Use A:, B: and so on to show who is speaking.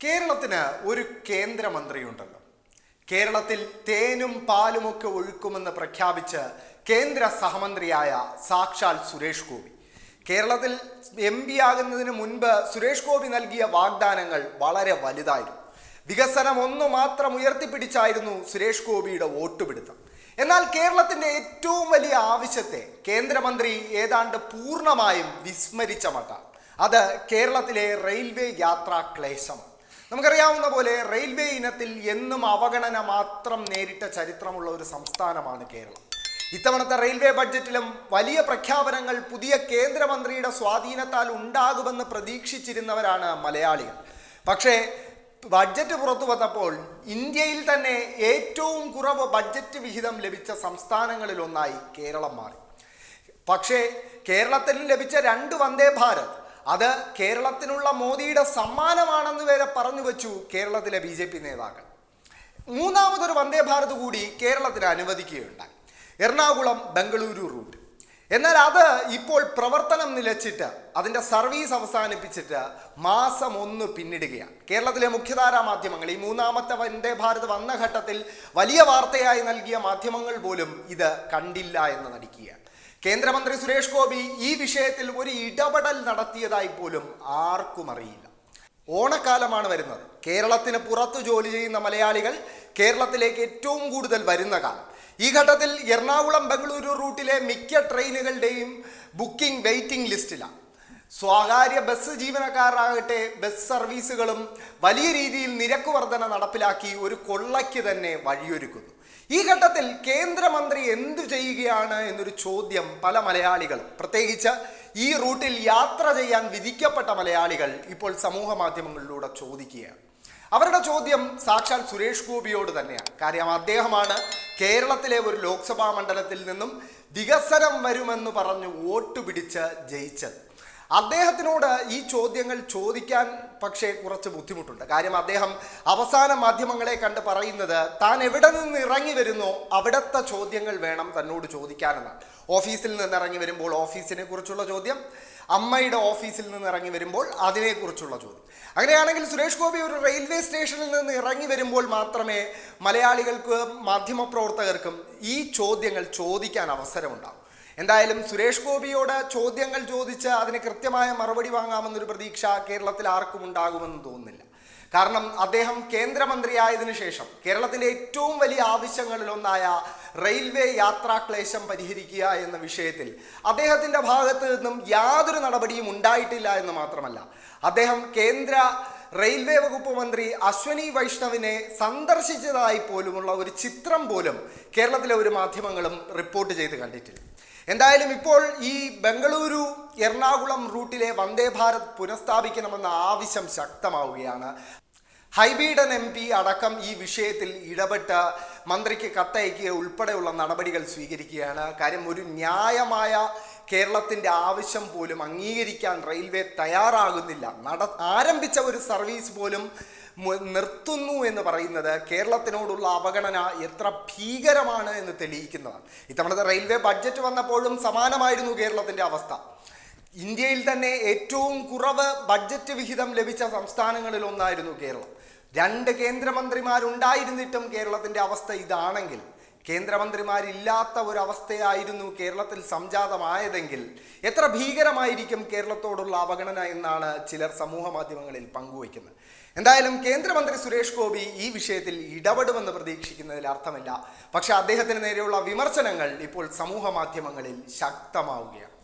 A: കേരളത്തിന് ഒരു കേന്ദ്രമന്ത്രിയുണ്ടല്ലോ. കേരളത്തിൽ തേനും പാലുമൊക്കെ ഒഴുക്കുമെന്ന് പ്രഖ്യാപിച്ച് കേന്ദ്ര സഹമന്ത്രിയായ സാക്ഷാൽ സുരേഷ് ഗോപി. കേരളത്തിൽ MP ആകുന്നതിന് മുൻപ് സുരേഷ് ഗോപി നൽകിയ വാഗ്ദാനങ്ങൾ വളരെ വലുതായിരുന്നു. വികസനം ഒന്നു മാത്രം ഉയർത്തിപ്പിടിച്ചായിരുന്നു സുരേഷ് ഗോപിയുടെ വോട്ടുപിടുത്തം. എന്നാൽ കേരളത്തിന്റെ ഏറ്റവും വലിയ ആവശ്യത്തെ കേന്ദ്രമന്ത്രി ഏതാണ്ട് പൂർണ്ണമായും വിസ്മരിച്ച മട്ടാണ്. അത് കേരളത്തിലെ റെയിൽവേ യാത്രാ ക്ലേശമാണ്. നമുക്കറിയാവുന്ന പോലെ റെയിൽവേ ഇനത്തിൽ എന്നും അവഗണന മാത്രം നേരിട്ട ചരിത്രമുള്ള ഒരു സംസ്ഥാനമാണ് കേരളം. ഇത്തവണത്തെ റെയിൽവേ ബഡ്ജറ്റിലും വലിയ പ്രഖ്യാപനങ്ങൾ പുതിയ കേന്ദ്രമന്ത്രിയുടെ സ്വാധീനത്താൽ ഉണ്ടാകുമെന്ന് പ്രതീക്ഷിച്ചിരുന്നവരാണ് മലയാളികൾ. പക്ഷേ ബഡ്ജറ്റ് പുറത്തു വന്നപ്പോൾ ഇന്ത്യയിൽ തന്നെ ഏറ്റവും കുറവ് ബഡ്ജറ്റ് വിഹിതം ലഭിച്ച സംസ്ഥാനങ്ങളിലൊന്നായി കേരളം മാറി. പക്ഷേ കേരളത്തിൽ ലഭിച്ച 2 വന്ദേ ഭാരത് അത് കേരളത്തിനുള്ള മോദിയുടെ സമ്മാനമാണെന്ന് വരെ പറഞ്ഞു വെച്ചു കേരളത്തിലെ BJP നേതാക്കൾ. മൂന്നാമതൊരു വന്ദേ ഭാരത് കൂടി കേരളത്തിന് അനുവദിക്കുകയുണ്ടായി, എറണാകുളം ബംഗളൂരു റൂട്ട്. എന്നാൽ അത് ഇപ്പോൾ പ്രവർത്തനം നിലച്ചിട്ട് അതിൻ്റെ സർവീസ് അവസാനിപ്പിച്ചിട്ട് മാസം 1 പിന്നിടുകയാണ്. കേരളത്തിലെ മുഖ്യധാരാ മാധ്യമങ്ങൾ ഈ മൂന്നാമത്തെ വന്ദേ ഭാരത് വന്ന ഘട്ടത്തിൽ വലിയ വാർത്തയായി നൽകിയ മാധ്യമങ്ങൾ പോലും ഇത് കണ്ടില്ല എന്ന് നടിക്കുകയാണ്. കേന്ദ്രമന്ത്രി സുരേഷ് ഗോപി ഈ വിഷയത്തിൽ ഒരു ഇടപെടൽ നടത്തിയതായി പോലും ആർക്കും അറിയില്ല. ഓണക്കാലമാണ് വരുന്നത്. കേരളത്തിന് പുറത്ത് ജോലി ചെയ്യുന്ന മലയാളികൾ കേരളത്തിലേക്ക് ഏറ്റവും കൂടുതൽ വരുന്ന കാലം. ഈ ഘട്ടത്തിൽ എറണാകുളം ബംഗളൂരു റൂട്ടിലെ മിക്ക ട്രെയിനുകളുടെയും ബുക്കിംഗ് വെയിറ്റിംഗ് ലിസ്റ്റിലാണ്. സ്വകാര്യ ബസ് ജീവനക്കാരാകട്ടെ ബസ് സർവീസുകളും വലിയ രീതിയിൽ നിരക്ക് വർധന നടപ്പിലാക്കി ഒരു കൊള്ളയ്ക്ക് തന്നെ വഴിയൊരുക്കുന്നു. ഈ ഘട്ടത്തിൽ കേന്ദ്രമന്ത്രി എന്തു ചെയ്യുകയാണ് എന്നൊരു ചോദ്യം പല മലയാളികളും, പ്രത്യേകിച്ച് ഈ റൂട്ടിൽ യാത്ര ചെയ്യാൻ വിധിക്കപ്പെട്ട മലയാളികൾ ഇപ്പോൾ സമൂഹ മാധ്യമങ്ങളിലൂടെ ചോദിക്കുകയാണ്. അവരുടെ ചോദ്യം സാക്ഷാൽ സുരേഷ് ഗോപിയോട് തന്നെയാണ്. കാര്യം അദ്ദേഹമാണ് കേരളത്തിലെ ഒരു ലോക്സഭാ മണ്ഡലത്തിൽ നിന്നും വികസനം വരുമെന്ന് പറഞ്ഞ് വോട്ട് പിടിച്ച് ജയിച്ചത്. അദ്ദേഹത്തിനോട് ഈ ചോദ്യങ്ങൾ ചോദിക്കാൻ പക്ഷേ കുറച്ച് ബുദ്ധിമുട്ടുണ്ട്. കാര്യം അദ്ദേഹം അവസാന മാധ്യമങ്ങളെ കണ്ട് പറയുന്നത് താൻ എവിടെ നിന്ന് ഇറങ്ങി വരുന്നോ അവിടുത്തെ ചോദ്യങ്ങൾ വേണം തന്നോട് ചോദിക്കാനെന്നാണ്. ഓഫീസിൽ നിന്ന് ഇറങ്ങി വരുമ്പോൾ ഓഫീസിനെ കുറിച്ചുള്ള ചോദ്യം, അമ്മയുടെ ഓഫീസിൽ നിന്ന് ഇറങ്ങി വരുമ്പോൾ അതിനെക്കുറിച്ചുള്ള ചോദ്യം. അങ്ങനെയാണെങ്കിൽ സുരേഷ് ഗോപി ഒരു റെയിൽവേ സ്റ്റേഷനിൽ നിന്ന് ഇറങ്ങി വരുമ്പോൾ മാത്രമേ മലയാളികൾക്ക് മാധ്യമപ്രവർത്തകർക്കും ഈ ചോദ്യങ്ങൾ ചോദിക്കാൻ അവസരമുണ്ടാകും. എന്തായാലും സുരേഷ് ഗോപിയോട് ചോദ്യങ്ങൾ ചോദിച്ച് അതിന് കൃത്യമായ മറുപടി വാങ്ങാമെന്നൊരു പ്രതീക്ഷ കേരളത്തിൽ ആർക്കും ഉണ്ടാകുമെന്ന് തോന്നുന്നില്ല. കാരണം അദ്ദേഹം കേന്ദ്രമന്ത്രിയായതിനു ശേഷം കേരളത്തിലെ ഏറ്റവും വലിയ ആവശ്യങ്ങളിലൊന്നായ റെയിൽവേ യാത്രാ ക്ലേശം പരിഹരിക്കുക എന്ന വിഷയത്തിൽ അദ്ദേഹത്തിൻ്റെ ഭാഗത്ത് നിന്നും യാതൊരു നടപടിയും ഉണ്ടായിട്ടില്ല എന്ന് മാത്രമല്ല, അദ്ദേഹം കേന്ദ്ര റെയിൽവേ വകുപ്പ് മന്ത്രി അശ്വനി വൈഷ്ണവിനെ സന്ദർശിച്ചതായി പോലുമുള്ള ഒരു ചിത്രം പോലും കേരളത്തിലെ ഒരു മാധ്യമങ്ങളും റിപ്പോർട്ട് ചെയ്ത് കണ്ടിട്ടില്ല. എന്തായാലും ഇപ്പോൾ ഈ ബംഗളൂരു എറണാകുളം റൂട്ടിലെ വന്ദേ ഭാരത് പുനഃസ്ഥാപിക്കണമെന്ന ആവശ്യം ശക്തമാവുകയാണ്. ഹൈബീഡൻ MP അടക്കം ഈ വിഷയത്തിൽ ഇടപെട്ട് മന്ത്രിക്ക് കത്തയക്കുക ഉൾപ്പെടെയുള്ള നടപടികൾ സ്വീകരിക്കുകയാണ്. കാര്യം ഒരു ന്യായമായ കേരളത്തിൻ്റെ ആവശ്യം പോലും അംഗീകരിക്കാൻ റെയിൽവേ തയ്യാറാകുന്നില്ല. ആരംഭിച്ച ഒരു സർവീസ് പോലും നിർത്തുന്നു എന്ന് പറയുന്നത് കേരളത്തിനോടുള്ള അവഗണന എത്ര ഭീകരമാണ് എന്ന് തെളിയിക്കുന്നതാണ്. ഇത്തവണത്തെ റെയിൽവേ ബഡ്ജറ്റ് വന്നപ്പോഴും സമാനമായിരുന്നു കേരളത്തിൻ്റെ അവസ്ഥ. ഇന്ത്യയിൽ തന്നെ ഏറ്റവും കുറവ് ബഡ്ജറ്റ് വിഹിതം ലഭിച്ച സംസ്ഥാനങ്ങളിൽ ഒന്നായിരുന്നു കേരളം. 2 കേന്ദ്രമന്ത്രിമാരുണ്ടായിരുന്നിട്ടും കേരളത്തിൻ്റെ അവസ്ഥ ഇതാണെങ്കിൽ, കേന്ദ്രമന്ത്രിമാരില്ലാത്ത ഒരവസ്ഥയായിരുന്നു കേരളത്തിൽ സംജാതമായതെങ്കിൽ എത്ര ഭീകരമായിരിക്കും കേരളത്തോടുള്ള അവഗണന എന്നാണ് ചിലർ സമൂഹ മാധ്യമങ്ങളിൽ പങ്കുവയ്ക്കുന്നത്. എന്തായാലും കേന്ദ്രമന്ത്രി സുരേഷ് ഗോപി ഈ വിഷയത്തിൽ ഇടപെടുമെന്ന് പ്രതീക്ഷിക്കുന്നതിൽ അർത്ഥമില്ല. പക്ഷേ അദ്ദേഹത്തിന് നേരെയുള്ള വിമർശനങ്ങൾ ഇപ്പോൾ സമൂഹ മാധ്യമങ്ങളിൽ ശക്തമാവുകയാണ്.